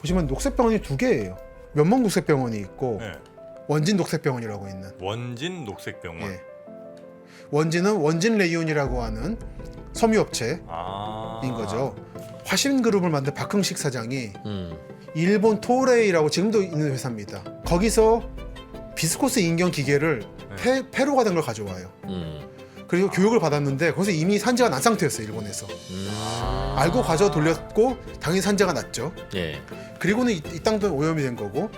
보시면 녹색병원이 두 개예요. 면목 녹색병원이 있고 네. 원진 녹색병원이라고 있는. 원진 녹색병원. 예. 원진은 원진 레이온이라고 하는 섬유업체인 거죠. 화신그룹을 만든 박흥식 사장이 일본 토레이라고 지금도 있는 회사입니다. 거기서 비스코스 인경 기계를 폐로 가던 걸 가져와요. 그리고 교육을 받았는데 거기서 이미 산재가 난 상태였어요. 일본에서. 알고 가져 돌렸고 당연히 산재가 났죠. 예. 그리고는 이 땅도 오염이 된 거고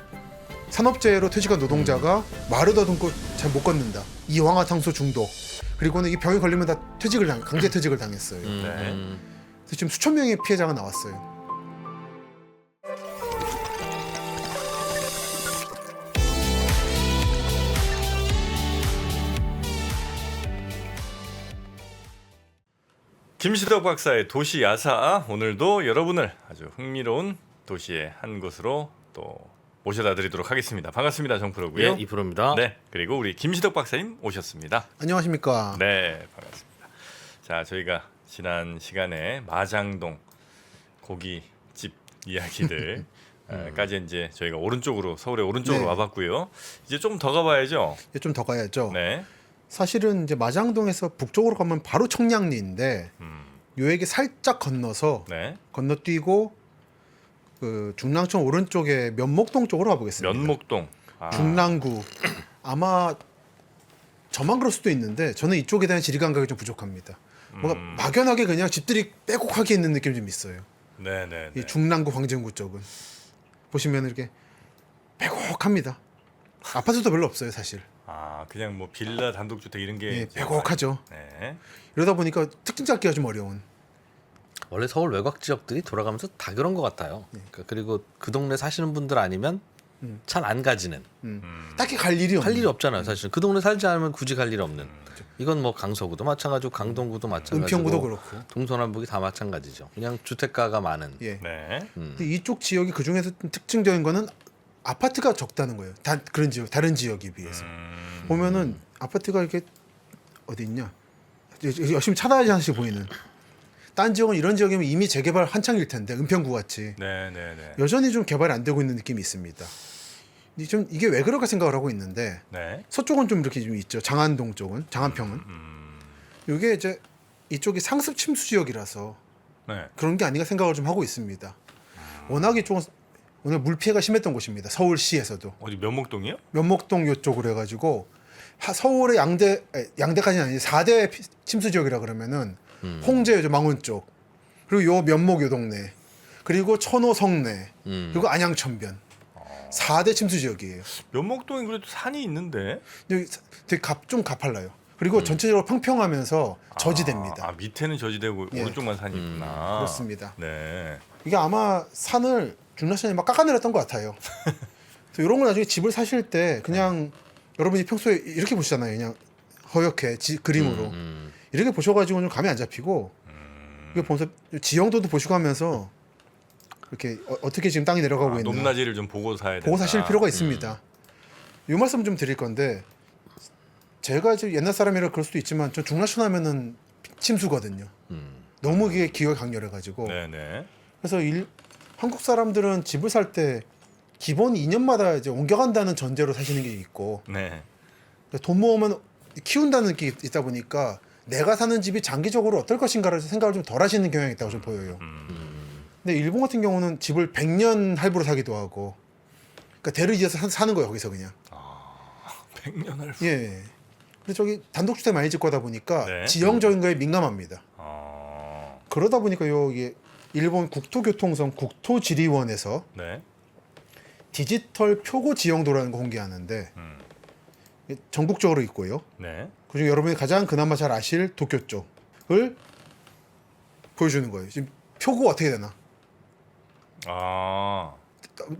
산업재해로 퇴직한 노동자가 말을 더듬고 잘 못 걷는다. 이황화탄소 중독. 그리고는 이 병에 걸리면 다 강제 퇴직을 당했어요. 그래서 지금 수천 명의 피해자가 나왔어요. 김시덕 박사의 도시 야사, 오늘도 여러분을 아주 흥미로운 도시의 한 곳으로 또 모셔다 드리도록 하겠습니다. 반갑습니다. 정프로고요. 예, 이프로입니다. 네, 그리고 우리 김시덕 박사님 오셨습니다. 안녕하십니까. 네, 반갑습니다. 자, 저희가 지난 시간에 마장동 고깃집 이야기들 까지 이제 저희가 오른쪽으로 서울의 오른쪽으로 네. 와봤고요. 이제 좀 더 가봐야죠. 좀 더 가야죠. 네. 사실은 이제 마장동에서 북쪽으로 가면 바로 청량리인데 요에게 살짝 건너서 네. 건너뛰고 그 중랑천 오른쪽에 면목동 쪽으로 가보겠습니다. 면목동. 중랑구. 아마 저만 그럴 수도 있는데 저는 이쪽에 대한 지리 감각이 좀 부족합니다. 뭔가 막연하게 그냥 집들이 빼곡하게 있는 느낌이 좀 있어요. 네, 네. 이 중랑구 광진구 쪽은 보시면 이렇게 빼곡합니다. 아파트도 별로 없어요, 사실. 그냥 뭐 빌라 단독주택 이런 게 예, 이제 빼곡하죠. 네. 이러다 보니까 특징 잡기가 좀 어려운. 원래 서울 외곽 지역들이 돌아가면서 다 그런 것 같아요. 그리고 그 동네 사시는 분들 아니면 잘 안 가지는. 딱히 갈 일이 없는. 할 일이 없잖아요, 사실. 그 동네 살지 않으면 굳이 갈 일 없는. 이건 뭐 강서구도 마찬가지고 강동구도 마찬가지고 은평구도 그렇고. 동서남북이 다 마찬가지죠. 그냥 주택가가 많은. 예. 네. 근데 이쪽 지역이 그 중에서 특징적인 거는 아파트가 적다는 거예요. 그런 지역, 다른 지역에 비해서. 보면은 아파트가 이렇게 어디 있냐? 열심히 찾아야지 하나씩 보이는. 딴 지역은 이런 지역이면 이미 재개발 한창일 텐데 은평구 같이 네, 네, 네. 여전히 좀 개발이 안 되고 있는 느낌이 있습니다. 좀 이게 왜 그럴까 생각을 하고 있는데 네. 서쪽은 좀 이렇게 좀 있죠. 장안동 쪽은, 장안평은. 이게 이제 이쪽이 상습 침수 지역이라서 네. 그런 게 아닌가 생각을 좀 하고 있습니다. 워낙 이쪽은 오늘 물 피해가 심했던 곳입니다. 서울시에서도 어디 면목동이요? 면목동 요쪽으로 해가지고 서울의 양대까지는 아니지 4대 침수 지역이라 그러면은 홍제 망원 쪽 그리고 요 면목 요 동네 그리고 천호 성내 그리고 안양천변 4대 침수 지역이에요. 면목동이 그래도 산이 있는데. 여기 되게 좀 가팔라요. 그리고 전체적으로 평평하면서 저지됩니다. 밑에는 저지되고 예. 오른쪽만 산이 있구나. 그렇습니다. 네. 이게 아마 산을 중라시장이 막 깎아내렸던 것 같아요. 그래서 이런 걸 나중에 집을 사실 때 그냥 여러분이 평소에 이렇게 보시잖아요. 그냥 허옇게 그림으로 이렇게 보셔가지고 좀 감이 안 잡히고 이거 보면서 지형도도 보시고 하면서 이렇게 어떻게 지금 땅이 내려가고 있나 높낮이를 좀 보고 사야 된다. 보고 사실 필요가 있습니다. 이 말씀 좀 드릴 건데 제가 이제 옛날 사람이라 그럴 수도 있지만 저 중라촌 하면은 침수거든요. 너무 이게 기가 강렬해가지고 네네. 그래서 한국 사람들은 집을 살 때 기본 2년마다 이제 옮겨간다는 전제로 사시는 게 있고 네. 돈 모으면 키운다는 게 있다 보니까 내가 사는 집이 장기적으로 어떨 것인가를 생각을 좀 덜 하시는 경향이 있다고 좀 보여요. 근데 일본 같은 경우는 집을 100년 할부로 사기도 하고 그러니까 대를 이어서 사는 거예요. 거기서 그냥. 100년을. 예. 근데 저기 단독주택 많이 짓고 하다 보니까 네. 지형적인 거에 민감합니다. 그러다 보니까 이게 일본 국토교통성 국토지리원에서 네. 디지털 표고 지형도라는 거 공개하는데 전국적으로 있고요. 네. 그중에 여러분이 가장 그나마 잘 아실 도쿄 쪽을 보여주는 거예요. 지금 표고 어떻게 되나?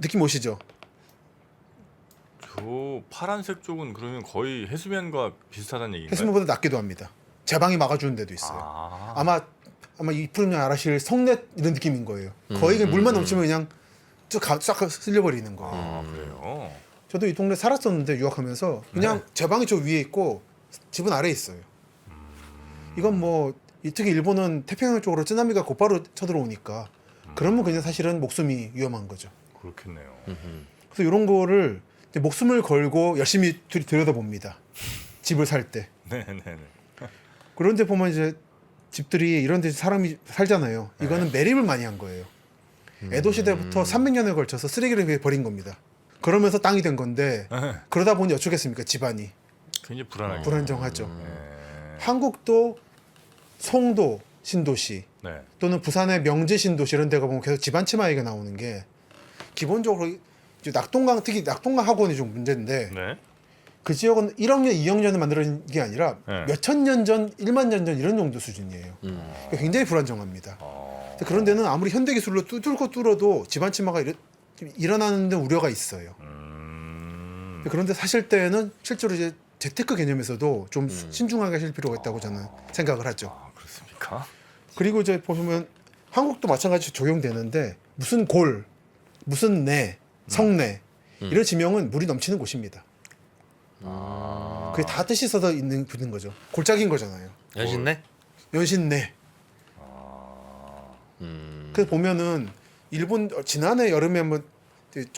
느낌 오시죠? 저 파란색 쪽은 그러면 거의 해수면과 비슷하다는 얘기인가요? 해수면보다 낮기도 합니다. 제방이 막아주는 데도 있어요. 아마 이 프로님 아시실 성내 이런 느낌인 거예요. 거의 그냥 물만 넘치면 그냥 싹 쓸려버리는 거예요. 그래요. 저도 이 동네 살았었는데 유학하면서 그냥 제 방이 저 위에 있고 집은 아래에 있어요. 이건 뭐 특히 일본은 태평양 쪽으로 쓰나미가 곧바로 쳐들어오니까 그러면 그냥 사실은 목숨이 위험한 거죠. 그렇겠네요. 그래서 이런 거를 이제 목숨을 걸고 열심히 들여다봅니다. 집을 살 때. 네네네. 그런데 보면 이제 집들이 이런 데 사람이 살잖아요. 이거는 매립을 많이 한 거예요. 에도 시대부터 300년에 걸쳐서 쓰레기를 버린 겁니다. 그러면서 땅이 된 건데 그러다 보니 어쩌겠습니까? 집안이 굉장히 불안하게. 불안정하죠. 네. 한국도 송도 신도시 네. 또는 부산의 명지 신도시 이런 데가 보면 계속 집안 침하 얘기가 나오는 게 기본적으로 이제 낙동강 특히 낙동강 학원이 좀 문제인데 네. 그 지역은 1억 년, 2억 년에 만들어진 게 아니라 네. 몇천 년 전, 1만 년 전 이런 정도 수준이에요. 그러니까 굉장히 불안정합니다. 근데 그런 데는 아무리 현대 기술로 뚫어도 집안 침하가 일어나는 데 우려가 있어요. 근데 그런데 사실 때에는 실제로 이제 재테크 개념에서도 좀 신중하게 하실 필요가 있다고 저는 생각을 하죠. 아, 그렇습니까? 그리고 이제 보시면 한국도 마찬가지로 적용되는데 무슨 골, 무슨 내, 성내 이런 지명은 물이 넘치는 곳입니다. 그게 다 뜻이 써져 있는 붙는 거죠. 골짜기인 거잖아요. 여신네? 연신내. 그래서 보면은 일본 지난해 여름에 한번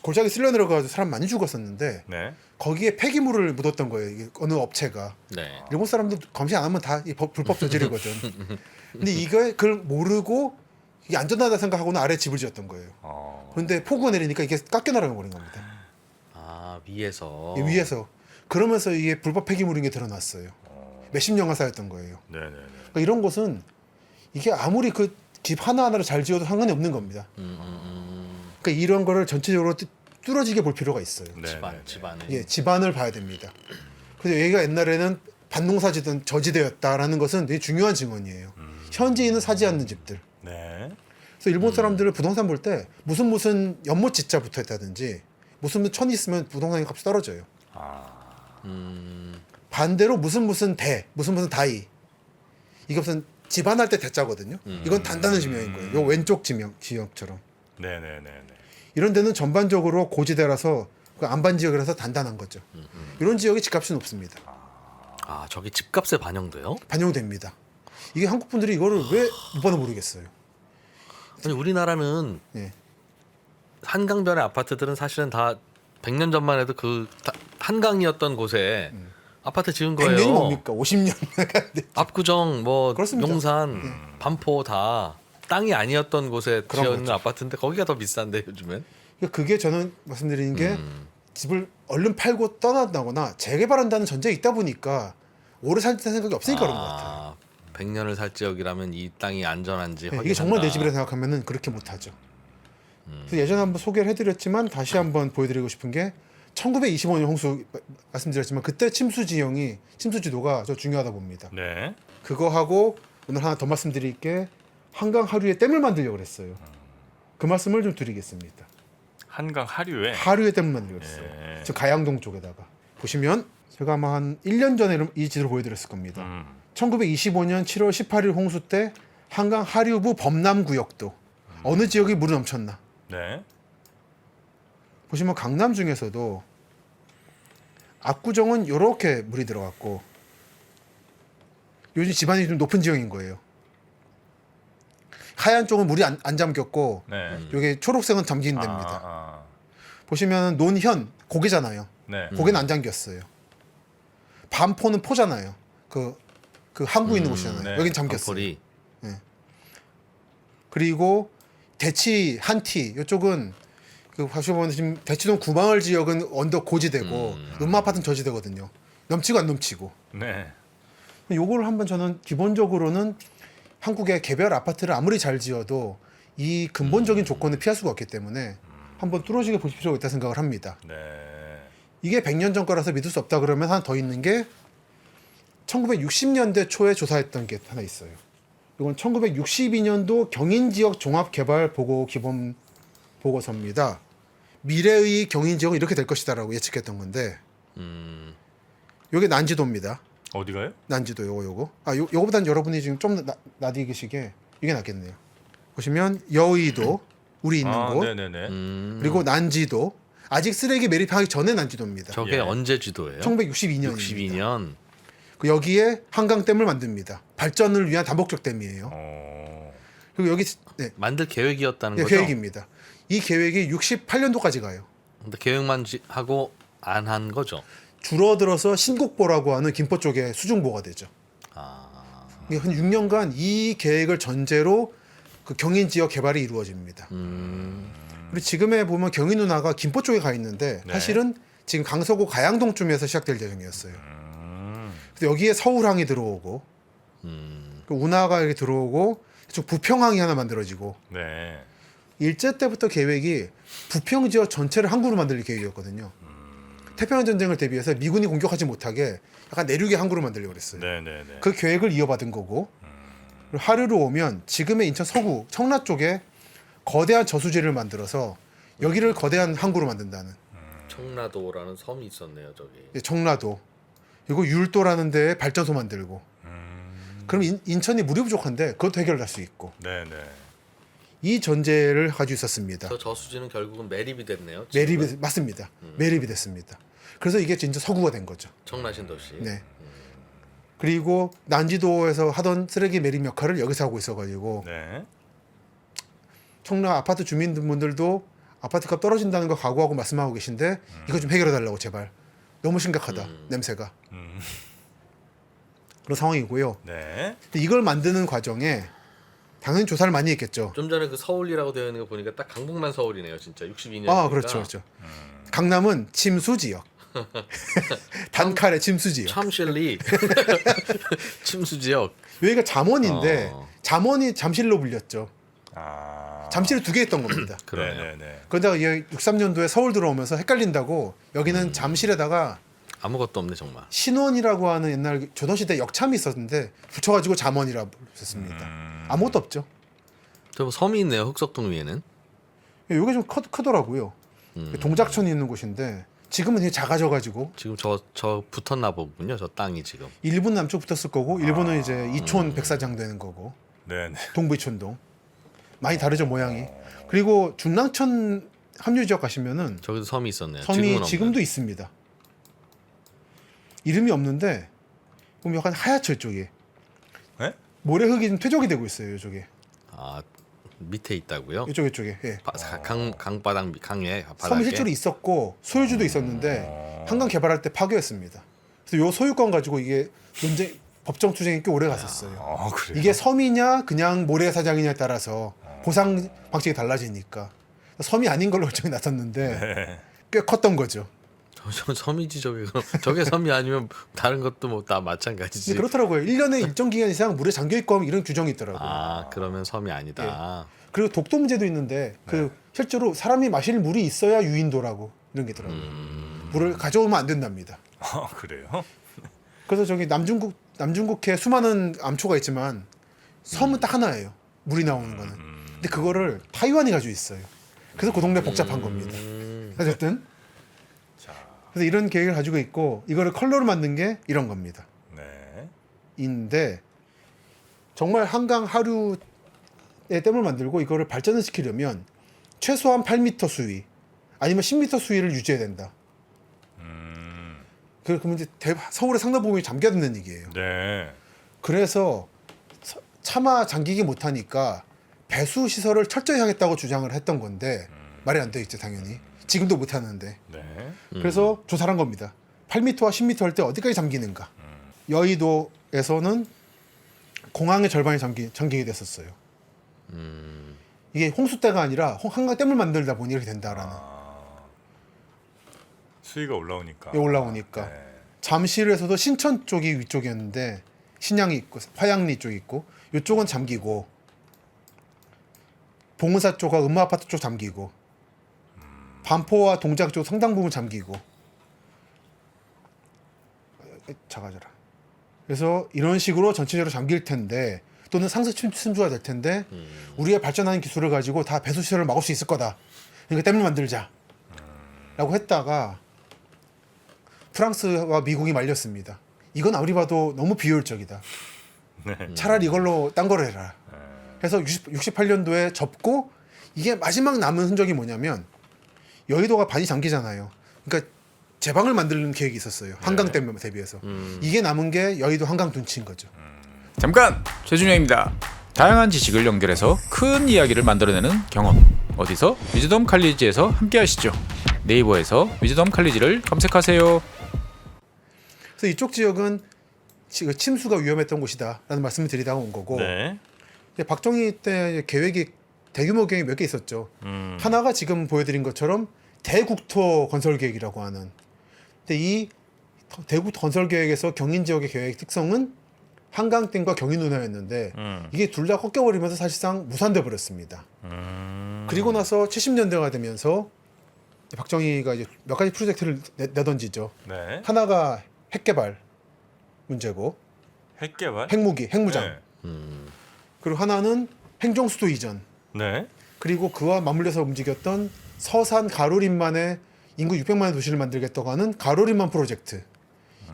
골짜기 쓸려 내려가지고 사람 많이 죽었었는데 네. 거기에 폐기물을 묻었던 거예요. 이게 어느 업체가. 네. 일본 사람들 검시 안 하면 다 불법 저지르거든. 근데 이걸 그걸 모르고 이게 안전하다 생각하고는 아래 집을 지었던 거예요. 그런데 폭우가 내리니까 이게 깎여 나가 버린 겁니다. 아 위에서. 이 위에서. 그러면서 이게 불법 폐기물인 게 드러났어요. 몇십 년간 쌓였던 거예요. 네네네. 그러니까 이런 곳은 이게 아무리 그 집 하나하나를 잘 지어도 상관이 없는 겁니다. 그러니까 이런 거를 전체적으로 뚫어지게 볼 필요가 있어요. 집안에. 예, 집안을 봐야 됩니다. 그래서 여기가 옛날에는 밭농사 지던 저지대였다라는 것은 되게 중요한 증언이에요. 현지인은 사지 않는 집들. 네. 그래서 일본 사람들은 부동산 볼 때 무슨 연못 짓자 붙어 있다든지 무슨 천이 있으면 부동산의 값이 떨어져요. 반대로 무슨 대, 무슨 다이. 이것은 집안할 때 대자거든요. 이건 단단한 지명인 거예요. 요 왼쪽 지역처럼. 네네네네. 이런 데는 전반적으로 고지대라서 그 안반 지역이라서 단단한 거죠. 이런 지역이 집값이 높습니다. 아 저기 집값에 반영돼요? 반영됩니다. 이게 한국 분들이 이거를 왜 못 봐도 모르겠어요. 아니 우리나라는 예. 한강변의 아파트들은 사실은 다 100년 전만 해도 그 한강이었던 곳에 아파트 지은 거예요. 100년이 뭡니까? 50년. 압구정, 뭐 그렇습니다. 용산, 반포 다 땅이 아니었던 곳에 그런 지어있는 거죠. 아파트인데 거기가 더 비싼데 요즘엔. 그게 저는 말씀드리는 게 집을 얼른 팔고 떠난다거나 재개발한다는 전제가 있다 보니까 오래 살 생각이 없으니까 그런 것 같아요. 100년을 살 지역이라면 이 땅이 안전한지 네, 확인한다. 이게 정말 내 집이라 생각하면은 그렇게 못하죠. 그래서 예전에 한번 소개를 해드렸지만 다시 한번 보여드리고 싶은 게 1925년 홍수 말씀드렸지만 그때 침수 지도가 저 중요하다 봅니다. 네. 그거하고 오늘 하나 더 말씀드릴 게 한강 하류에 댐을 만들려고 그랬어요. 그 말씀을 좀 드리겠습니다. 한강 하류에. 하류에 댐을 만들려고 그랬어요. 예. 지금 가양동 쪽에다가 보시면 제가 아마 한 1년 전에 이 지도를 보여드렸을 겁니다. 1925년 7월 18일 홍수 때 한강 하류부 범람구역도 어느 지역이 물이 넘쳤나. 네. 보시면 강남 중에서도 압구정은 이렇게 물이 들어갔고 요즘 집안이 좀 높은 지역인 거예요. 하얀 쪽은 물이 안 잠겼고 네. 여기 초록색은 잠긴 데입니다. 보시면 논현 고개잖아요. 네. 고개는 안 잠겼어요. 반포는 포잖아요. 그 항구 있는 곳이잖아요. 네. 여긴 잠겼어요. 반포리. 그리고 대치 한티 이쪽은 그 보시면 지금 대치동 구마을 지역은 언덕 고지대고 음마 아파트는 저지대거든요. 넘치고 안 넘치고. 네. 요거를 한번 저는 기본적으로는 한국의 개별 아파트를 아무리 잘 지어도 이 근본적인 조건을 피할 수가 없기 때문에 한번 뚫어지게 볼 필요가 있다 생각을 합니다. 네. 이게 100년 전 거라서 믿을 수 없다 그러면 하나 더 있는 게 1960년대 초에 조사했던 게 하나 있어요. 이건 1962년도 경인지역 종합개발보고 기본 보고서입니다. 미래의 경인지역은 이렇게 될 것이다라고 예측했던 건데 이게 난지도입니다. 어디가요? 난지도 요거. 요거보단 여러분이 지금 좀 낯익으시게 이게 낫겠네요. 보시면 여의도 우리 있는 곳 네네네. 그리고 난지도 아직 쓰레기 매립하기 전에 난지도입니다. 저게 예. 언제 지도예요? 1962년입니다. 62년. 그 여기에 한강댐을 만듭니다. 발전을 위한 다목적 댐이에요. 그리고 여기 네, 만들 계획이었다는 네, 거죠? 계획입니다. 이 계획이 68년도까지 가요. 근데 계획만 하고 안 한 거죠. 줄어들어서 신곡보라고 하는 김포 쪽에 수중보가 되죠. 아, 이게 한 6년간 이 계획을 전제로 그 경인 지역 개발이 이루어집니다. 그리고 지금에 보면 경인 운하가 김포 쪽에 가 있는데 네. 사실은 지금 강서구 가양동쯤에서 시작될 예정이었어요. 그래서 여기에 서울항이 들어오고 그 운하가 이렇게 들어오고 좀 부평항이 하나 만들어지고 네. 일제 때부터 계획이 부평 지역 전체를 항구로 만들 계획이었거든요. 태평양 전쟁을 대비해서 미군이 공격하지 못하게 약간 내륙의 항구로 만들려고 그랬어요. 네네네. 그 계획을 이어받은 거고 그리고 하류로 오면 지금의 인천 서구 청라 쪽에 거대한 저수지를 만들어서 여기를 거대한 항구로 만든다는 청라도라는 섬이 있었네요, 저기. 청라도 그리고 율도라는 데에 발전소 만들고 그럼 인천이 물이 부족한데 그것도 해결할 수 있고 네네. 이 전제를 가지고 있었습니다. 저 저수지는 결국은 매립이 됐네요. 지금은. 매립이 맞습니다. 매립이 됐습니다. 그래서 이게 진짜 서구가 된 거죠. 청라신도시. 네. 그리고 난지도에서 하던 쓰레기 매립 역할을 여기서 하고 있어가지고 네. 청라 아파트 주민분들도 아파트값 떨어진다는 거 각오하고 말씀하고 계신데 이거 좀 해결해 달라고 제발. 너무 심각하다 냄새가 그런 상황이고요. 네. 근데 이걸 만드는 과정에 당연히 조사를 많이 했겠죠. 좀 전에 그 서울이라고 되어 있는 거 보니까 딱 강북만 서울이네요, 진짜 62년. 아 그렇죠, 그렇죠. 강남은 침수 지역, 단칼의 침수 지역. 참실리 침수 지역. 여기가 잠원인데 잠원이 잠실로 불렸죠. 아. 잠실을 2개 했던 겁니다. 그러네요. 네네네. 그러다가 63년도에 서울 들어오면서 헷갈린다고 여기는 잠실에다가 아무것도 없네 정말. 신원이라고 하는 옛날 조선시대 역참이 있었는데 붙여가지고 잠원이라고 했습니다. 아무것도 없죠. 저 섬이 있네요, 흑석동 위에는. 여기 좀 크더라고요. 동작천이 있는 곳인데 지금은 되게 작아져가지고 지금 저 붙었나 보군요, 저 땅이 지금. 일본 남쪽 붙었을 거고 일본은 이제 이촌 백사장 되는 거고 네네. 동부 이촌동 많이 다르죠 모양이. 그리고 중랑천 합류 지역 가시면은 저기도 섬이 있었네요. 섬이 지금도 있습니다. 이름이 없는데 보면 약간 하얗죠 이쪽이. 네? 모래흙이 좀 퇴적이 되고 있어요 이쪽에. 아 밑에 있다고요? 이쪽에. 예. 강바닥 강에 바닥에. 섬이 실제로 있었고 소유주도 있었는데 한강 개발할 때 파괴했습니다. 그래서 요 소유권 가지고 이게 논쟁 법정 투쟁이 꽤 오래 갔었어요. 그래요? 이게 섬이냐 그냥 모래사장이냐에 따라서 보상 방식이 달라지니까 섬이 아닌 걸로 결정이 났었는데 네. 꽤 컸던 거죠. 저 섬이지 저게. 그럼 저게 섬이 아니면 다른 것도 뭐 다 마찬가지지. 근데 그렇더라고요. 1년에 일정 기간 이상 물에 잠겨 있고 하면 이런 규정이 있더라고요. 아 그러면 섬이 아니다. 그리고 독도 문제도 있는데 그 실제로 사람이 마실 물이 있어야 유인도라고 이런 게 있더라고요. 물을 가져오면 안 된답니다. 그래요? 그래서 저기 남중국해 수많은 암초가 있지만 섬은 딱 하나예요. 물이 나오는 거는. 근데 그거를 타이완이 가지고 있어요. 그래서 그 동네 복잡한 겁니다. 어쨌든 그래서 이런 계획을 가지고 있고 이거를 컬러로 만든 게 이런 겁니다. 네. 인데 정말 한강 하류의 댐을 만들고 이거를 발전을 시키려면 최소한 8m 수위 아니면 10m 수위를 유지해야 된다. 그러면 이제 서울의 상당 부분이 잠겨있는 얘기예요. 네. 그래서 차마 잠기기 못하니까 배수 시설을 철저히 하겠다고 주장을 했던 건데 말이 안 되겠죠 당연히. 지금도 못하는데. 네. 그래서 조사를 한 겁니다. 8m와 10m 할 때 어디까지 잠기는가. 여의도에서는 공항의 절반이 잠기게 됐었어요. 이게 홍수 때가 아니라 한강 댐을 만들다 보니 이렇게 된다라는. 수위가 올라오니까. 올라오니까. 네. 잠실에서도 신천 쪽이 위쪽이었는데 신양이 있고 화양리 쪽이 있고 이쪽은 잠기고 봉은사 쪽과 음마아파트 쪽 잠기고 반포와 동작 쪽 상당 부분 잠기고 작아져라. 그래서 이런 식으로 전체적으로 잠길 텐데 또는 상습 침수가 될 텐데 우리가 발전하는 기술을 가지고 다 배수 시설을 막을 수 있을 거다. 그러니까 댐을 만들자. 라고 했다가 프랑스와 미국이 말렸습니다. 이건 아무리 봐도 너무 비효율적이다. 네. 차라리 이걸로 딴 거를 해라. 그래서 68년도에 접고 이게 마지막 남은 흔적이 뭐냐면 여의도가 반이 잠기잖아요. 그러니까 제방을 만드는 계획이 있었어요. 한강 댐 대비해서. 이게 남은 게 여의도 한강 둔치인 거죠. 잠깐! 최준영입니다. 다양한 지식을 연결해서 큰 이야기를 만들어내는 경험. 어디서? 위즈덤 칼리지에서 함께 하시죠. 네이버에서 위즈덤 칼리지를 검색하세요. 그래서 이쪽 지역은 침수가 위험했던 곳이다라는 말씀을 드리다가 온 거고 네. 이제 박정희 때 계획이 대규모 계획이 몇 개 있었죠. 하나가 지금 보여드린 것처럼 대국토 건설 계획이라고 하는. 근데 이 대국토 건설 계획에서 경인 지역의 계획 특성은 한강댐과 경인 운하였는데 이게 둘 다 꺾여버리면서 사실상 무산돼 버렸습니다. 그리고 나서 70년대가 되면서 박정희가 이제 몇 가지 프로젝트를 내던지죠. 네. 하나가 핵개발 문제고 핵개발. 핵무기, 핵무장. 네. 그리고 하나는 행정수도 이전. 네. 그리고 그와 맞물려서 움직였던 서산 가로림만의 인구 600만의 도시를 만들겠다고 하는 가로림만 프로젝트.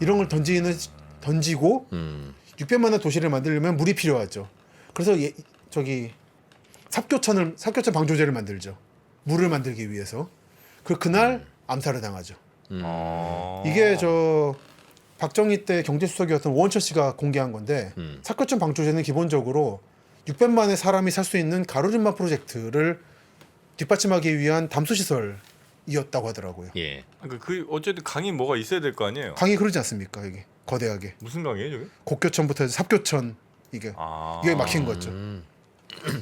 이런 걸 던지고 600만의 도시를 만들려면 물이 필요하죠. 그래서 삽교천 방조제를 만들죠. 물을 만들기 위해서. 그날 암살을 당하죠. 이게 박정희 때 경제수석이었던 오원철 씨가 공개한 건데 삽교천 방조제는 기본적으로 600만의 사람이 살 수 있는 가로림만 프로젝트를 뒷받침하기 위한 담수 시설이었다고 하더라고요. 예. 그 어쨌든 강이 뭐가 있어야 될 거 아니에요? 강이 그러지 않습니까? 이게 거대하게 무슨 강이에요, 저게? 곡교천부터 해서 삽교천 이게 막힌 거죠.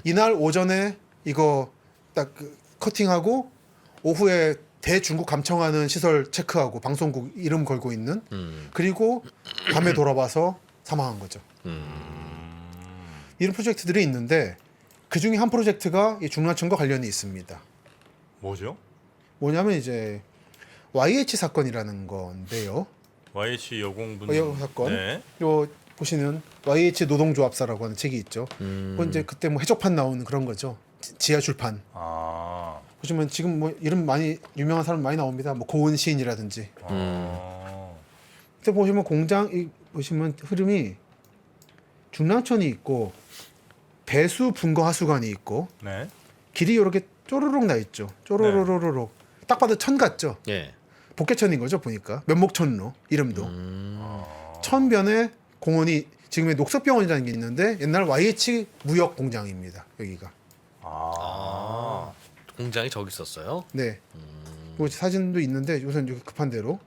이날 오전에 이거 딱 커팅하고 오후에 대중국 감청하는 시설 체크하고 방송국 이름 걸고 있는 그리고 밤에 돌아와서 사망한 거죠. 이런 프로젝트들이 있는데 그 중에 한 프로젝트가 이 중랑천과 관련이 있습니다. 뭐죠? 뭐냐면 이제 YH 사건이라는 건데요. YH 여공분 사건. 네. 요 보시는 YH 노동조합사라고 하는 책이 있죠. 그건 이제 그때 뭐 해적판 나오는 그런 거죠. 지하 출판. 보시면 지금 뭐 이름 많이 유명한 사람 많이 나옵니다. 뭐 고은 시인이라든지. 그때 보시면 보시면 흐름이 중랑천이 있고 배수 분거 하수관이 있고 네. 길이 이렇게 쪼르륵 나 있죠. 쪼르르르륵. 딱 봐도 천 같죠. 예. 복개천인 거죠 보니까 면목천로 이름도. 천변에 공원이 지금의 녹색병원이라는 게 있는데 옛날 YH 무역 공장입니다. 여기가. 공장이 저기 있었어요. 네. 그 사진도 있는데 우선 여기 급한 대로.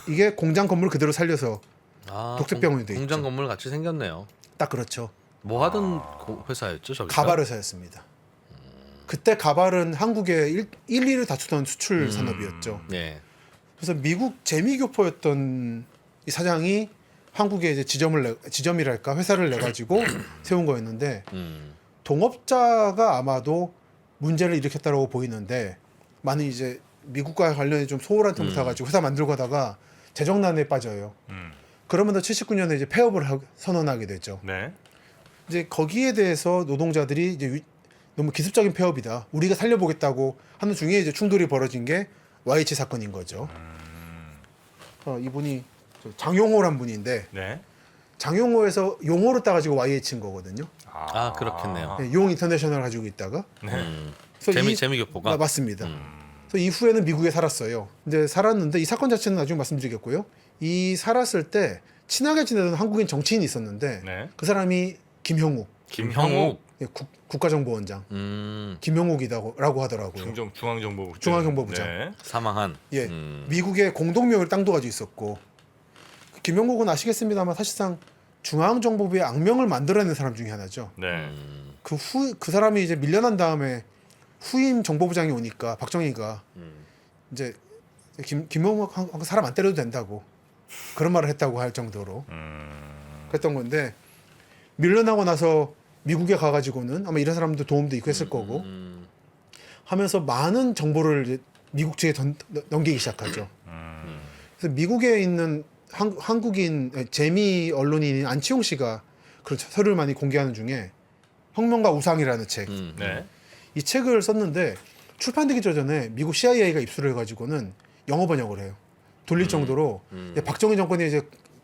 이게 공장 건물 그대로 살려서 녹색병원이 돼 있죠. 공장 건물 같이 생겼네요. 딱 그렇죠. 뭐 하던 회사였죠, 저기? 가발 회사였습니다. 그때 가발은 한국의 1위를 다투던 수출 산업이었죠. 예. 그래서 미국 재미교포였던 이 사장이 한국에 이제 지점이랄까 회사를 내 가지고 세운 거였는데 동업자가 아마도 문제를 일으켰다고 보이는데 많은 이제 미국과 관련해 좀 소홀한 틈을 타가지고 회사 만들고 하다가 재정난에 빠져요. 그러면서 79년에 이제 폐업을 선언하게 되죠. 네. 이제 거기에 대해서 노동자들이 이제 너무 기습적인 폐업이다. 우리가 살려보겠다고 하는 중에 이제 충돌이 벌어진 게 YH 사건인 거죠. 이분이 장용호란 분인데 네. 장용호에서 용호로 따가지고 YH인 거거든요. 그렇겠네요. 네, 용 인터내셔널 가지고 있다가. 그래서 재미교포가 맞습니다. 그래서 이후에는 미국에 살았어요. 근데 살았는데 이 사건 자체는 나중에 말씀드리겠고요. 이 살았을 때 친하게 지내던 한국인 정치인이 있었는데 네. 그 사람이 김형욱. 예, 국가정보원장. 김형욱이라고 하더라고요. 중앙정보부. 중앙정보부장. 네. 사망한. 예, 미국의 공동묘를 땅도 가지고 있었고 김형욱은 아시겠습니다만 사실상 중앙정보부의 악명을 만들어낸 사람 중에 하나죠. 네. 그 사람이 이제 밀려난 다음에 후임 정보부장이 오니까 박정희가 이제 김형욱 사람 안 때려도 된다고 그런 말을 했다고 할 정도로 그랬던 건데 밀려나고 나서 미국에 가가지고는 아마 이런 사람도 도움도 있고 했을 거고 하면서 많은 정보를 이제 미국 측에 넘기기 시작하죠. 그래서 미국에 있는 한국인 재미 언론인인 안치홍 씨가 그런 서류를 많이 공개하는 중에 혁명과 우상이라는 책. 네. 이 책을 썼는데 출판되기 전에 미국 CIA가 입수를 해가지고는 영어 번역을 해요. 돌릴 정도로 박정희 정권이 이제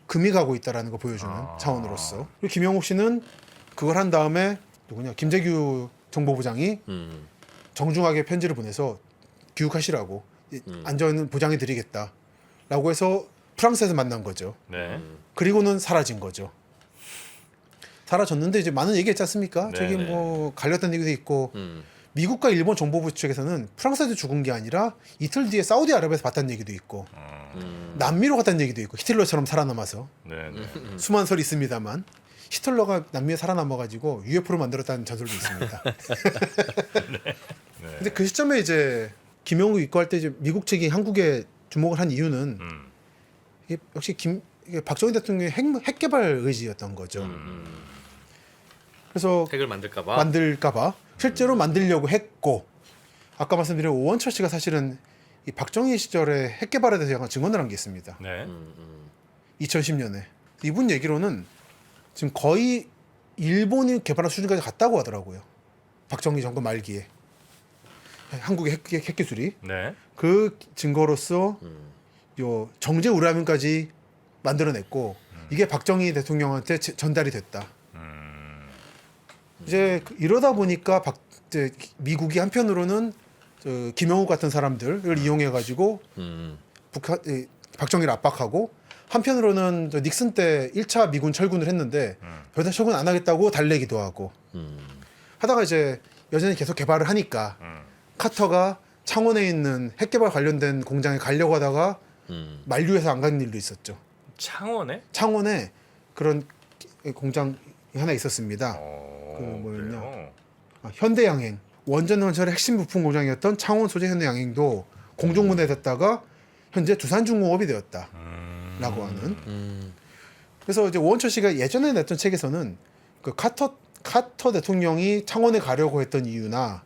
금이 가고 있다라는 거 보여주는 차원으로서. 그리고 김영욱 씨는 그걸 한 다음에 김재규 정보부장이 정중하게 편지를 보내서 교육하시라고 안전 보장해 드리겠다라고 해서 프랑스에서 만난 거죠. 네. 그리고는 사라진 거죠. 사라졌는데 이제 많은 얘기했지 않습니까? 네, 저기 네. 뭐 갈렸다는 얘기도 있고 미국과 일본 정보부 측에서는 프랑스에서 죽은 게 아니라 이틀 뒤에 사우디아라비아에서 봤다는 얘기도 있고 남미로 갔다는 얘기도 있고 히틀러처럼 살아남아서 네, 네. 수많은 설이 있습니다만 히틀러가 남미에 살아남아가지고 UFO를 만들었다는 전설도 있습니다. 네. 근데 그 시점에 이제 김영국 입고할 때 이제 미국 측이 한국에 주목을 한 이유는 이게 역시 이게 박정희 대통령의 핵 개발 의지였던 거죠. 그래서 핵을 만들까봐. 만들까봐 실제로 만들려고 했고 아까 말씀드린 오원철 씨가 사실은 이 박정희 시절에 핵 개발에 대해서 약간 증언을 한 게 있습니다. 네. 2010년에 이분 얘기로는 지금 거의 일본이 개발한 수준까지 갔다고 하더라고요. 박정희 정권 말기에 한국의 핵 기술이 네. 그 증거로서 요 정제 우라늄까지 만들어냈고 이게 박정희 대통령한테 전달이 됐다. 이제 이러다 보니까 이제 미국이 한편으로는 김영욱 같은 사람들을 이용해 가지고 박정희를 압박하고 한편으로는 닉슨 때 1차 미군 철군을 했는데 별다 철군 안 하겠다고 달래기도 하고 하다가 이제 여전히 계속 개발을 하니까 카터가 창원에 있는 핵 개발 관련된 공장에 가려고 하다가 만류해서 안 가는 일도 있었죠. 창원에? 창원에 그런 공장이 하나 있었습니다. 그 뭐였냐? 그래요? 현대양행 원전건설의 핵심 부품 공장이었던 창원 소재 현대양행도 공중분해 됐다가 현재 두산중공업이 되었다라고 하는. 그래서 이제 오원철 씨가 예전에 냈던 책에서는 그 카터 대통령이 창원에 가려고 했던 이유나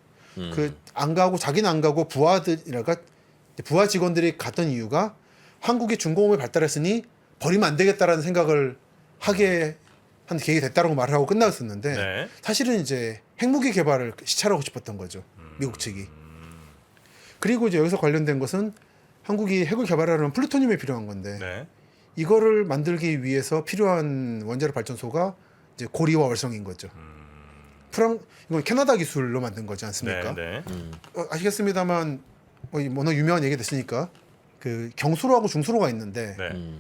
그 안 가고 자기는 안 가고 부하들이랄까 부하 직원들이 갔던 이유가 한국이 중공업을 발달했으니 버리면 안 되겠다라는 생각을 하게 한 계획이 됐다라고 말을 하고 끝났었는데 네. 사실은 이제 핵무기 개발을 시찰하고 싶었던 거죠. 미국 측이. 그리고 이제 여기서 관련된 것은 한국이 핵을 개발하려면 플루토늄이 필요한 건데 네. 이거를 만들기 위해서 필요한 원자력 발전소가 이제 고리와 월성인 거죠. 이건 캐나다 기술로 만든 거지 않습니까? 네. 네. 아시겠습니다만 뭐 워낙 유명한 얘기 됐으니까 그 경수로하고 중수로가 있는데 네.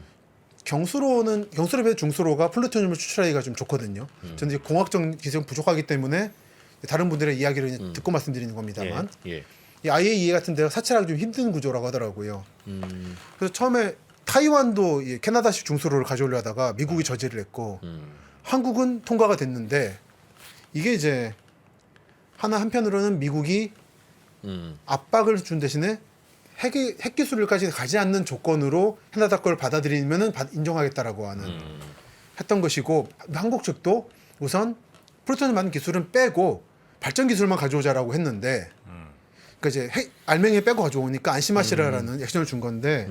경수로에 비해 중수로가 플루토늄을 추출하기가 좀 좋거든요. 저는 이제 공학적 기술이 부족하기 때문에 다른 분들의 이야기를 이제 듣고 말씀드리는 겁니다만 예. 이 IAEA 같은 데가 사찰하기 좀 힘든 구조라고 하더라고요. 그래서 처음에 타이완도 이 캐나다식 중수로를 가져오려 하다가 미국이 저지를 했고 한국은 통과가 됐는데 이게 이제 한편으로는 미국이 압박을 준 대신에 핵 기술까지 가지 않는 조건으로 캐나다 걸 받아들이면은 인정하겠다라고 하는 했던 것이고 한국 측도 우선 플루토늄 만든 기술은 빼고 발전 기술만 가져오자라고 했는데 그러니까 이제 알맹이 빼고 가져오니까 안심하시라라는 액션을 준 건데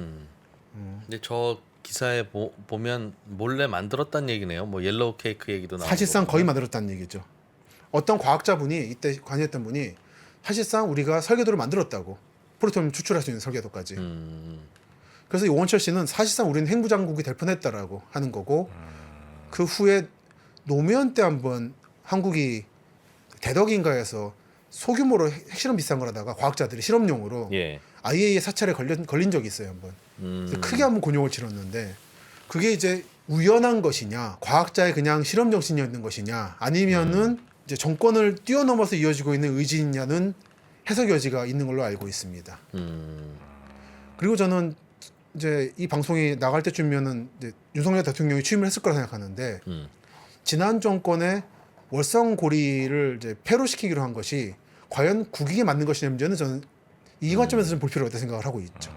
근데 저 기사에 보면 몰래 만들었다는 얘기네요. 뭐 옐로우 케이크 얘기도 나오고. 사실상 거의 만들었다는 얘기죠. 어떤 과학자분이 이때 관여했던 분이 사실상 우리가 설계도를 만들었다고 플루토늄 추출할 수 있는 설계도까지. 그래서 오원철 씨는 사실상 우리는 핵무장국이 될 뻔했다라고 하는 거고 그 후에 노무현 때 한번 한국이 대덕인가에서 소규모로 핵실험 비슷한 걸 하다가 과학자들이 실험용으로 예. IAEA 사찰에 걸린 적이 있어요 한번. 그래서 크게 한번 곤욕을 치렀는데 그게 이제 우연한 것이냐 과학자의 그냥 실험 정신이었는 것이냐 아니면은 이제 정권을 뛰어넘어서 이어지고 있는 의지냐는 해석 여지가 있는 걸로 알고 있습니다. 그리고 저는 이제 이 방송이 나갈 때쯤이면은 이제 윤석열 대통령이 취임을 했을 거라 생각하는데 지난 정권의 월성 고리를 이제 폐로시키기로 한 것이 과연 국익에 맞는 것이냐 문제는 저는 이 관점에서 좀 볼 필요가 있다고 생각을 하고 있죠.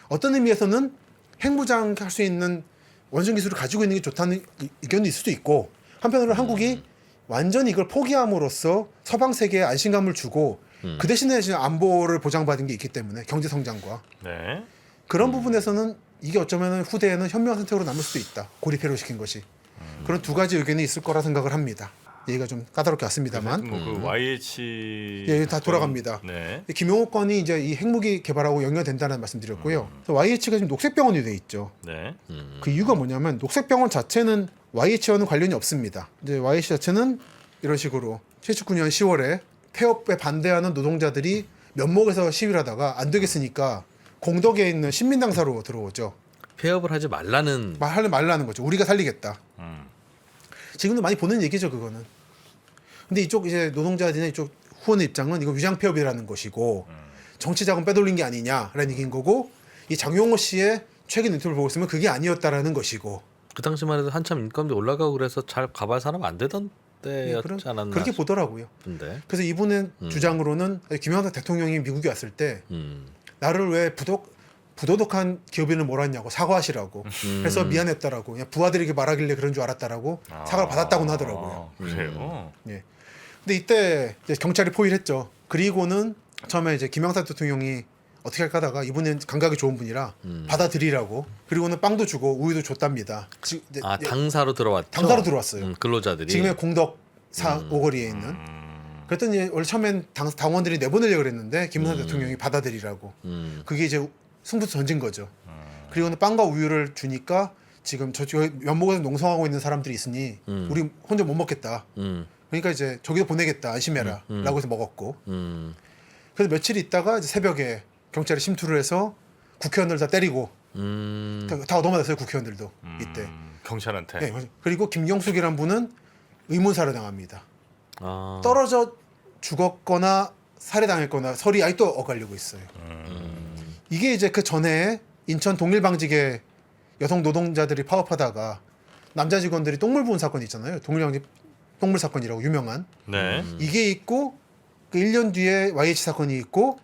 어떤 의미에서는 핵무장 할 수 있는 원전 기술을 가지고 있는 게 좋다는 의견이 있을 수도 있고 한편으로 한국이 완전히 이걸 포기함으로써 서방 세계에 안심감을 주고 그 대신에 지금 안보를 보장받은 게 있기 때문에 경제 성장과 네. 그런 부분에서는 이게 어쩌면 후대에는 현명한 선택으로 남을 수도 있다. 고리폐로 시킨 것이. 그런 두 가지 의견이 있을 거라 생각을 합니다. 얘기가 좀 까다롭게 왔습니다만. 뭐그 YH 예, 다 돌아갑니다. 네. 김용옥 건이 이제 이 핵무기 개발하고 연결된다는 말씀드렸고요. YH가 지금 녹색병원이 돼 있죠. 네. 그 이유가 뭐냐면 녹색병원 자체는 YH와는 관련이 없습니다. 이제 YH 자체는 이런 식으로 79년 10월에 폐업에 반대하는 노동자들이 면목에서 시위를 하다가 안 되겠으니까 공덕에 있는 신민당사로 들어오죠. 폐업을 하지 말라는. 말라는 거죠. 우리가 살리겠다. 지금도 많이 보는 얘기죠, 그거는. 근데 이쪽 이제 노동자들이나 이쪽 후원의 입장은 이거 위장 폐업이라는 것이고 정치 자금 빼돌린 게 아니냐라는 얘기인 거고, 이 장용호 씨의 최근 인터뷰를 보고 있으면 그게 아니었다라는 것이고. 그 당시만 해도 한참 인건비 올라가고 그래서 잘 가발 사람 안 되던 예, 때였지 않았나 그렇게 보더라고요. 싶은데. 그래서 이분의 주장으로는 김영삼 대통령이 미국에 왔을 때 나를 왜 부도덕한 기업인을 몰았냐고 사과하시라고. 그래서 미안했다라고. 그냥 부하들에게 말하길래 그런 줄 알았다라고 사과를 받았다고는 하더라고요. 그래요. 예. 근데 이때 이제 경찰이 포위했죠. 그리고는 처음에 이제 김영삼 대통령이 어떻게 할까 하다가 이분은 감각이 좋은 분이라 받아들이라고. 그리고는 빵도 주고 우유도 줬답니다. 당사로 들어왔죠. 당사로 들어왔어요. 근로자들이. 지금의 공덕사 오거리에 있는. 그랬더니 원래 처음엔 당원들이 내보내려고 그랬는데 김영삼 대통령이 받아들이라고. 그게 이제 승부수 던진 거죠. 그리고는 빵과 우유를 주니까 지금 저쪽 면목에서 농성하고 있는 사람들이 있으니 우리 혼자 못 먹겠다. 그러니까 이제 저기도 보내겠다. 안심해라. 라고 해서 먹었고. 그래서 며칠 있다가 이제 새벽에 경찰이 침투를 해서 국회의원들 다 때리고 다 얻어맞았어요. 국회의원들도 이때. 경찰한테. 네, 맞아요. 그리고 김경숙이란 분은 의문사를 당합니다. 아. 떨어져 죽었거나 살해당했거나 설이 아직도 엇갈리고 있어요. 이게 이제 그 전에 인천 동일방직에 여성 노동자들이 파업하다가 남자 직원들이 똥물 부은 사건이 있잖아요. 동일방직 똥물 사건이라고 유명한. 네. 이게 있고 그 1년 뒤에 YH 사건이 있고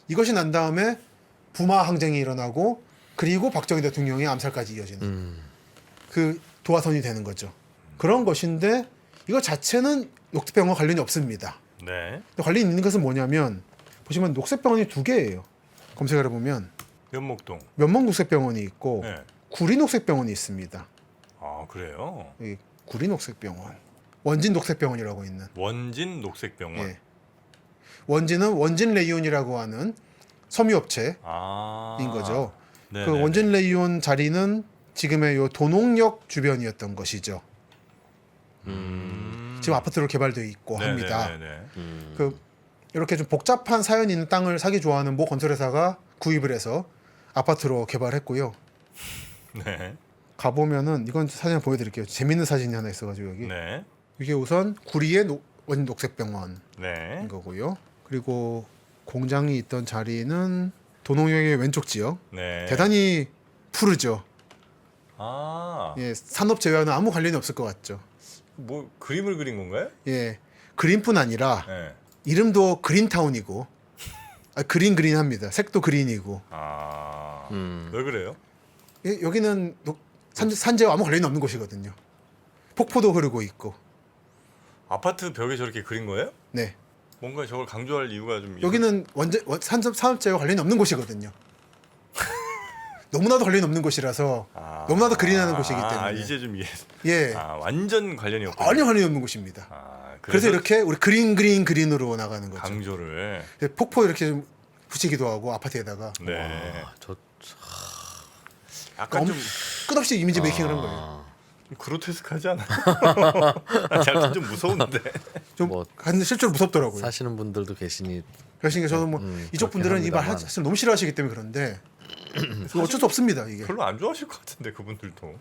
이것이 난 다음에 부마 항쟁이 일어나고 그리고 박정희 대통령의 암살까지 이어지는 그 도화선이 되는 거죠. 그런 것인데 이거 자체는 녹색병원 관련이 없습니다. 네. 근데 관련이 있는 것은 뭐냐면 보시면 녹색병원이 두 개예요. 검색을 해보면 면목동. 면목 녹색병원이 있고 네. 구리 녹색병원이 있습니다. 아 그래요. 여기 구리 녹색병원, 원진 녹색병원이라고 있는. 원진 녹색병원. 예. 원진은 원진 레이온이라고 하는 섬유업체인 거죠. 네네네. 그 원진 레이온 자리는 지금의 요 도농역 주변이었던 것이죠. 지금 아파트로 개발되어 있고 합니다. 네네네네. 그 이렇게 좀 복잡한 사연이 있는 땅을 사기 좋아하는 모 건설회사가 구입을 해서 아파트로 개발했고요. 네. 가보면은 이건 사진 보여드릴게요. 재밌는 사진이 하나 있어가지고 여기. 네. 이게 우선 구리의 원진 녹색병원인 네. 거고요. 그리고 공장이 있던 자리는 도농역의 왼쪽 지역. 네. 대단히 푸르죠. 아. 예, 산업 재해와는 아무 관련이 없을 것 같죠. 뭐 그림을 그린 건가요? 예, 그린뿐 아니라 네. 이름도 그린타운이고, 그린합니다. 색도 그린이고. 아. 왜 그래요? 예, 여기는 산재와 아무 관련이 없는 곳이거든요. 폭포도 흐르고 있고. 아파트 벽에 저렇게 그린 거예요? 네, 뭔가 저걸 강조할 이유가 좀 여기는 산업재해와 관련이 없는 곳이거든요. 너무나도 관련이 없는 곳이라서 너무나도 그린하는 곳이기 때문에. 이제 좀 이해. 예, 완전 관련이 없고. 전혀 관련이 없는 곳입니다. 그래서 그래서 이렇게 우리 그린으로 나가는 거죠. 강조를. 폭포 이렇게 좀 붙이기도 하고 아파트에다가 네. 저 약간 좀 끝없이 이미지 메이킹을 한 거예요. 그로테스크하지 않아? 약간 좀 무서운데. 좀 뭐 근데 실제로 무섭더라고요. 사시는 분들도 계시니 그러니까 저는 뭐 이쪽 그렇긴 분들은 이 말 합니다만. 사실 너무 싫어하시기 때문에 그런데 어쩔 수 없습니다. 이게 별로 안 좋아하실 것 같은데 그분들도.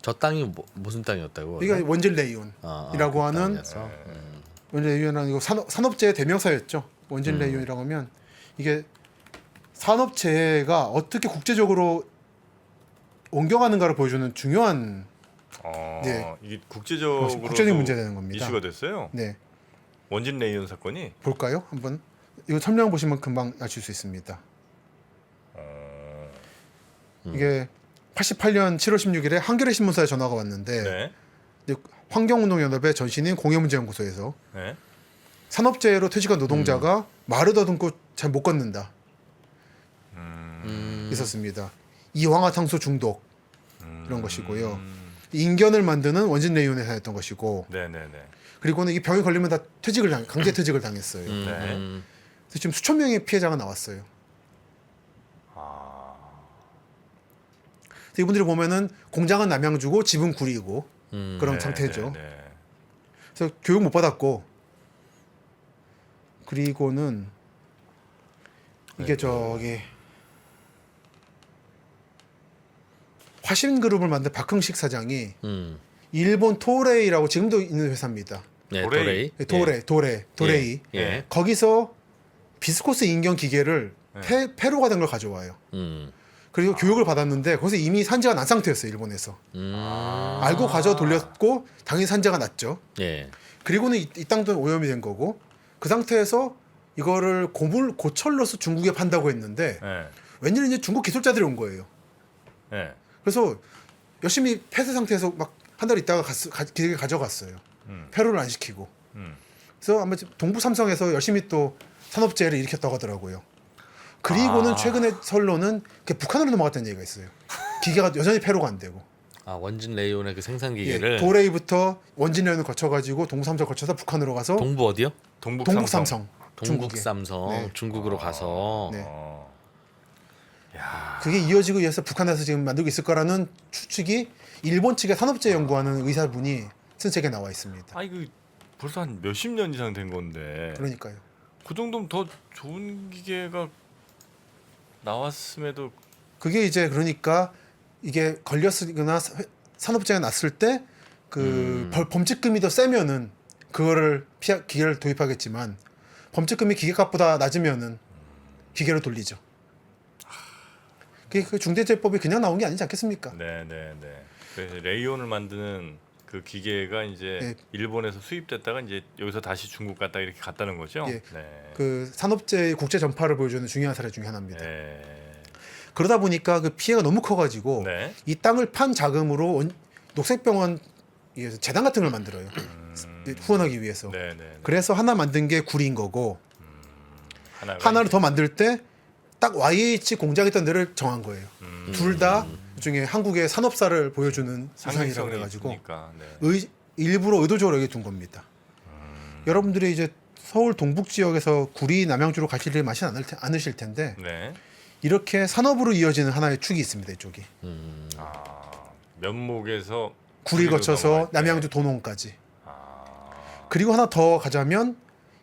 저 땅이 무슨 땅이었다고? 이게 원질 레이온이라고 그 하는 땅이었어? 원질 레이온은 이거 산업재해 대명사였죠. 원질 레이온이라고 하면 이게 산업재해가 어떻게 국제적으로 옮겨가는가를 보여주는 중요한 네. 이게 국제적으로 국제적인 문제가 되는 겁니다. 이슈가 됐어요. 네, 원진 레이온 사건이. 볼까요? 한번 이거 설명 보시면 금방 아실 수 있습니다. 이게 88년 7월 16일에 한겨레 신문사에 전화가 왔는데 네. 이제 환경운동연합의 전신인 공해문제연구소에서 네. 산업재해로 퇴직한 노동자가 말을 더듬고 잘 못 걷는다 있었습니다. 이황화탄소 중독 이런 것이고요. 인견을 만드는 원진 레이온 회사였던 것이고, 네네네. 그리고는 이 병에 걸리면 다 강제 퇴직을 당했어요. 네. 그래서 지금 수천 명의 피해자가 나왔어요. 그래서 이분들이 보면은 공장은 남양주고 집은 구리고 그런 상태죠. 네. 그래서 교육 못 받았고, 그리고는 이게 저기 화신그룹을 만든 박흥식 사장이 일본 토레이라고 지금도 있는 회사입니다. 네, 도레이. 도레이. 예. 거기서 비스코스 인경 기계를 페루가 된 걸 가져와요. 그리고 교육을 받았는데 거기서 이미 산재가 난 상태였어요, 일본에서. 알고 가져 돌렸고 당연히 산재가 났죠. 예. 그리고는 이 땅도 오염이 된 거고 그 상태에서 이거를 고철로서 중국에 판다고 했는데 네. 웬일인지 중국 기술자들이 온 거예요. 네. 그래서 열심히 폐쇄 상태에서 막 한 달 있다가 기계를 가져갔어요. 폐로를 안 시키고. 그래서 아마 동부 삼성에서 열심히 또 산업재해를 일으켰다고 하더라고요. 그리고는 최근에 설로는 북한으로 넘어갔다는 얘기가 있어요. 기계가 여전히 폐로가 안 되고. 아 원진 레이온의 그 생산 예, 기계를 도레이부터 원진레이온을 거쳐가지고 동부 삼성 거쳐서 북한으로 가서 동부 어디요? 동북 동북 삼성. 삼성. 동북 중국에. 삼성 네. 중국으로 가서 네. 야. 그게 이어지고 위해서 북한에서 지금 만들고 있을 거라는 추측이 일본 측의 산업재해 연구하는 의사분이 쓴 책에 나와 있습니다. 아 이거 벌써 한 몇십 년 이상 된 건데. 그러니까요. 그 정도면 더 좋은 기계가 나왔음에도 그게 이제 그러니까 이게 걸렸거나 산업재해가 났을 때 그 범칙금이 더 세면은 그거를 기계를 도입하겠지만 범칙금이 기계값보다 낮으면은 기계를 돌리죠. 그게 그 중대재해법이 그냥 나온 게 아니지 않겠습니까? 네네네. 그래서 레이온을 만드는 그 기계가 이제 예. 일본에서 수입됐다가 이제 여기서 다시 중국 갔다 이렇게 갔다는 거죠. 예. 네. 그 산업재해 국제 전파를 보여주는 중요한 사례 중에 하나입니다. 네. 그러다 보니까 그 피해가 너무 커가지고 네. 이 땅을 판 자금으로 녹색병원 재단 같은 걸 만들어요. 후원하기 위해서. 네네. 그래서 하나 만든 게 구리인 거고 하나를 이제- 더 만들 때 딱 YH 공장에 있던 데를 정한 거예요. 둘 다 중에 한국의 산업사를 보여주는 우상이라고 상징성이 그래가지고 있으니까. 네. 일부러 의도적으로 여기 둔 겁니다. 여러분들이 이제 서울 동북 지역에서 구리 남양주로 가실 일이 많지 않으실 텐데 네. 이렇게 산업으로 이어지는 하나의 축이 있습니다. 이쪽이 아, 면목에서 구리 구리로 거쳐서 넘어갈 때. 남양주 도농까지. 아, 그리고 하나 더 가자면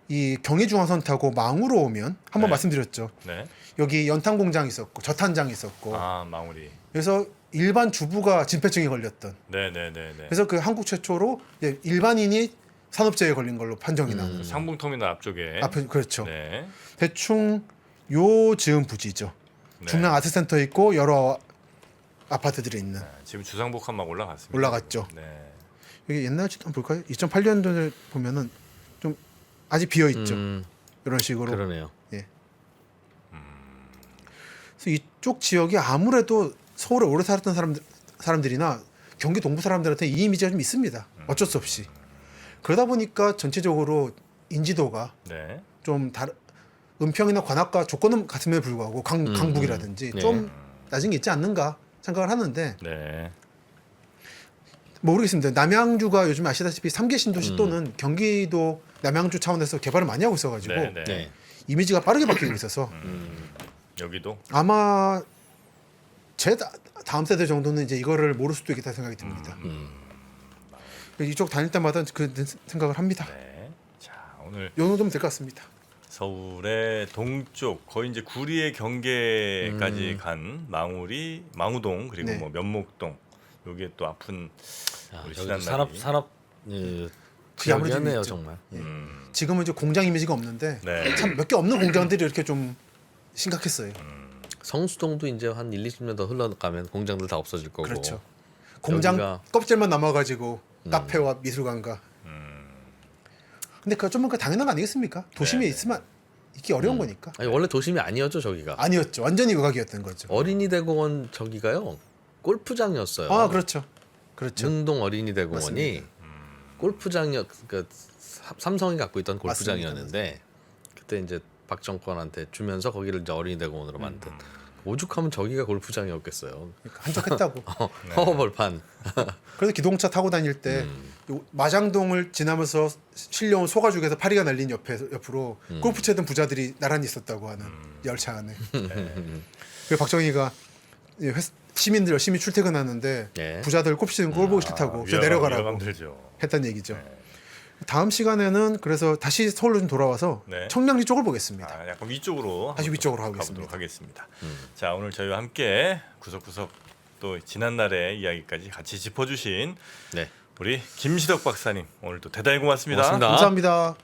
이 경의중앙선 타고 망우로 오면 한번 네. 말씀드렸죠. 네. 여기 연탄 공장이 있었고 저탄장이 있었고 아, 마무리. 그래서 일반 주부가 진폐증에 걸렸던 네네네네. 그래서 그 한국 최초로 이제 일반인이 산업재해에 걸린 걸로 판정이 나는 상봉터미널 앞쪽에. 앞에 그렇죠. 네. 대충 요 즈음 부지죠. 네. 중랑 아트센터 있고 여러 아파트들이 있는 네, 지금 주상복합 막 올라갔습니다. 올라갔죠. 네. 여기 옛날 한번 볼까요? 2008년도에 보면은 좀 아직 비어 있죠. 이런 식으로. 그러네요. 예. 그래서 이쪽 지역이 아무래도 서울에 오래 살았던 사람들이나 경기 동부 사람들한테 이 이미지가 좀 있습니다. 어쩔 수 없이. 그러다 보니까 전체적으로 인지도가 네. 좀 은평이나 관악과 조건은 같음에도 불구하고 강북이라든지 네. 좀 낮은 게 있지 않는가 생각을 하는데 네. 모르겠습니다. 남양주가 요즘 아시다시피 3개 신도시 또는 경기도 남양주 차원에서 개발을 많이 하고 있어가지고 네. 네. 네. 이미지가 빠르게 바뀌고 있어서 여기도. 아마 제 다음 세대 정도는 이제 이거를 모를 수도 있겠다 생각이 듭니다. 이쪽 다닐 때마다 그 생각을 합니다. 네. 자, 오늘 이 정도면 될 것 같습니다. 서울의 동쪽 거의 이제 구리의 경계까지 간 망우리, 망우동 그리고 네. 뭐 면목동 여기에 또 아픈 야, 우리 여기도 신한날이. 산업 아무래도 지역이었네요 있죠. 정말. 지금은 이제 공장 이미지가 없는데 네. 참 몇 개 없는 공장들이 이렇게 좀 심각했어요. 성수동도 이제 한 1, 20년 더 흘러가면 공장들 다 없어질 거고. 그렇죠. 공장 여기가- 껍질만 남아가지고 카페와 미술관과. 근데 그거 좀 당연한 거 아니겠습니까? 도심에 네. 있으면 있기 어려운 거니까. 아니 원래 도심이 아니었죠 저기가. 아니었죠. 완전히 외곽이었던 거죠. 어린이대공원 저기가요 골프장이었어요. 아 그렇죠. 그렇죠. 능동 어린이대공원이 맞습니다. 골프장이었 그러니까 삼성이 갖고 있던 골프장이었는데 그때 이제 박 정권한테 주면서 거기를 이제 어린이대공원으로 만든. 오죽하면 저기가 골프장이었겠어요. 그러니까 한적했다고. 허허벌판. 그래서 기동차 타고 다닐 때 요 마장동을 지나면서 실려온 소가죽에서 파리가 날린 옆으로 골프 치던 부자들이 나란히 있었다고 하는 열차 안에. 그 박정희가 시민들 열심히 출퇴근하는데 네. 부자들 골프 치는 꼴 보기 싫다고 저 내려가라고 위험들죠. 했단 얘기죠. 다음 시간에는 그래서 다시 서울로 좀 돌아와서 네. 청량리 쪽을 보겠습니다. 아, 약간 위쪽으로 다시 위쪽으로 가보도록 가보겠습니다. 하겠습니다. 자, 오늘 저희와 함께 구석구석 또 지난 날의 이야기까지 같이 짚어주신 네. 우리 김시덕 박사님 오늘도 대단히 고맙습니다. 고맙습니다. 감사합니다.